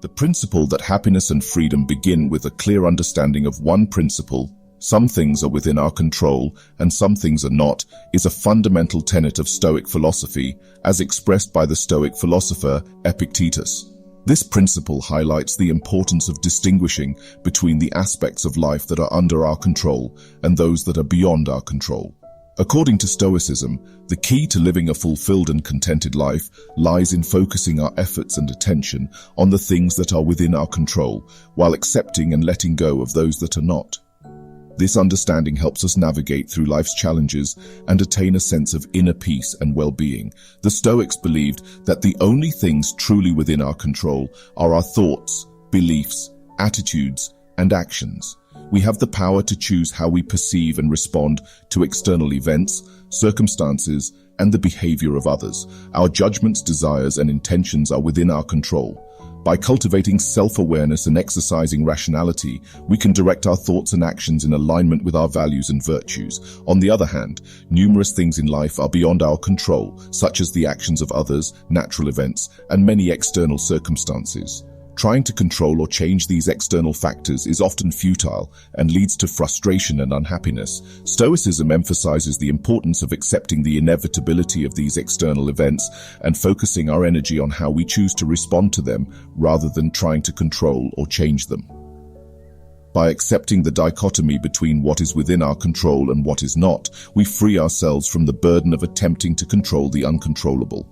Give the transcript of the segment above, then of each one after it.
The principle that happiness and freedom begin with a clear understanding of one principle: some things are within our control and some things are not, is a fundamental tenet of Stoic philosophy, as expressed by the Stoic philosopher Epictetus. This principle highlights the importance of distinguishing between the aspects of life that are under our control and those that are beyond our control. According to Stoicism, the key to living a fulfilled and contented life lies in focusing our efforts and attention on the things that are within our control, while accepting and letting go of those that are not. This understanding helps us navigate through life's challenges and attain a sense of inner peace and well-being. The Stoics believed that the only things truly within our control are our thoughts, beliefs, attitudes, and actions. We have the power to choose how we perceive and respond to external events, circumstances, and the behavior of others. Our judgments, desires, and intentions are within our control. By cultivating self-awareness and exercising rationality, we can direct our thoughts and actions in alignment with our values and virtues. On the other hand, numerous things in life are beyond our control, such as the actions of others, natural events, and many external circumstances. Trying to control or change these external factors is often futile and leads to frustration and unhappiness. Stoicism emphasizes the importance of accepting the inevitability of these external events and focusing our energy on how we choose to respond to them rather than trying to control or change them. By accepting the dichotomy between what is within our control and what is not, we free ourselves from the burden of attempting to control the uncontrollable.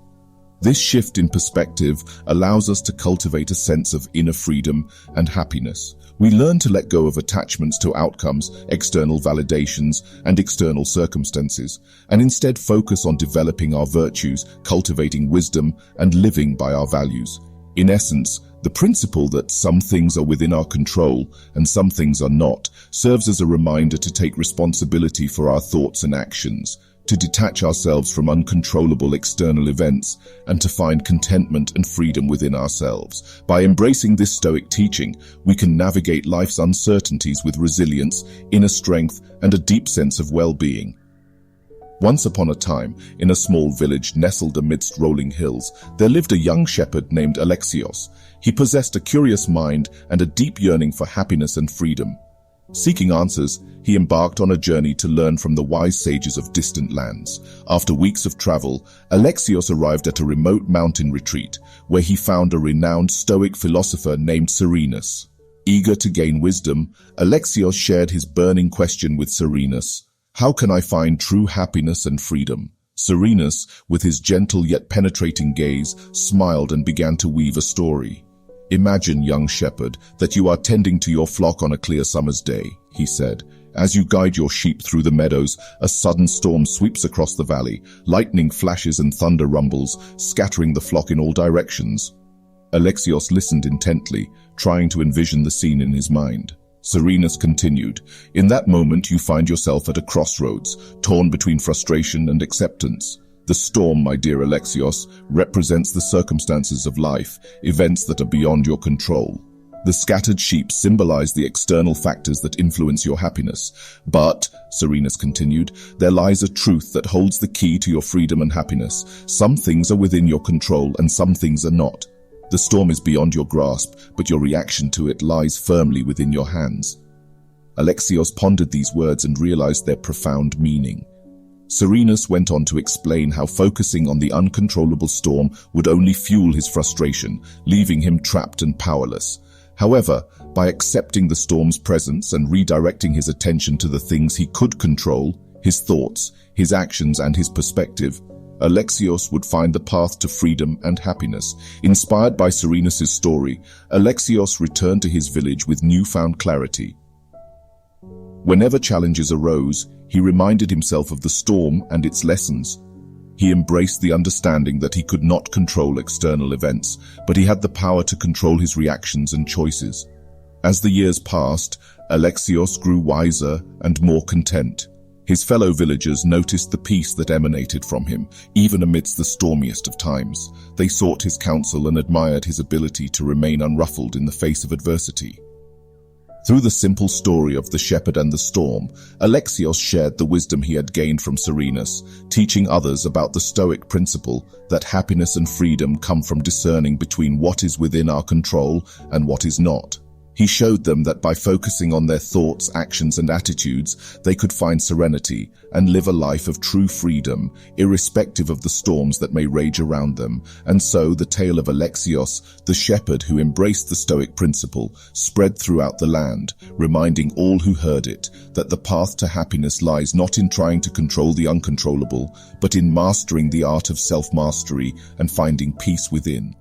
This shift in perspective allows us to cultivate a sense of inner freedom and happiness. We learn to let go of attachments to outcomes, external validations, and external circumstances, and instead focus on developing our virtues, cultivating wisdom, and living by our values. In essence, the principle that some things are within our control and some things are not serves as a reminder to take responsibility for our thoughts and actions, to detach ourselves from uncontrollable external events, and to find contentment and freedom within ourselves. By embracing this Stoic teaching, we can navigate life's uncertainties with resilience, inner strength, and a deep sense of well-being. Once upon a time, in a small village nestled amidst rolling hills, there lived a young shepherd named Alexios. He possessed a curious mind and a deep yearning for happiness and freedom. Seeking answers, he embarked on a journey to learn from the wise sages of distant lands. After weeks of travel, Alexios arrived at a remote mountain retreat, where he found a renowned Stoic philosopher named Serenus. Eager to gain wisdom, Alexios shared his burning question with Serenus: "How can I find true happiness and freedom?" Serenus, with his gentle yet penetrating gaze, smiled and began to weave a story. "Imagine, young shepherd, that you are tending to your flock on a clear summer's day," he said. "As you guide your sheep through the meadows, a sudden storm sweeps across the valley. Lightning flashes and thunder rumbles, scattering the flock in all directions." Alexios listened intently, trying to envision the scene in his mind. Serenus continued, "In that moment you find yourself at a crossroads, torn between frustration and acceptance. The storm, my dear Alexios, represents the circumstances of life, events that are beyond your control. The scattered sheep symbolize the external factors that influence your happiness. But," Serenus continued, "there lies a truth that holds the key to your freedom and happiness. Some things are within your control and some things are not. The storm is beyond your grasp, but your reaction to it lies firmly within your hands." Alexios pondered these words and realized their profound meaning. Serenus went on to explain how focusing on the uncontrollable storm would only fuel his frustration, leaving him trapped and powerless. However, by accepting the storm's presence and redirecting his attention to the things he could control, his thoughts, his actions, and his perspective, Alexios would find the path to freedom and happiness. Inspired by Serenus's story, Alexios returned to his village with newfound clarity. Whenever challenges arose, he reminded himself of the storm and its lessons. He embraced the understanding that he could not control external events, but he had the power to control his reactions and choices. As the years passed, Alexios grew wiser and more content. His fellow villagers noticed the peace that emanated from him, even amidst the stormiest of times. They sought his counsel and admired his ability to remain unruffled in the face of adversity. Through the simple story of the shepherd and the storm, Alexios shared the wisdom he had gained from Serenus, teaching others about the Stoic principle that happiness and freedom come from discerning between what is within our control and what is not. He showed them that by focusing on their thoughts, actions, and attitudes, they could find serenity and live a life of true freedom, irrespective of the storms that may rage around them. And so the tale of Alexios, the shepherd who embraced the Stoic principle, spread throughout the land, reminding all who heard it that the path to happiness lies not in trying to control the uncontrollable, but in mastering the art of self-mastery and finding peace within.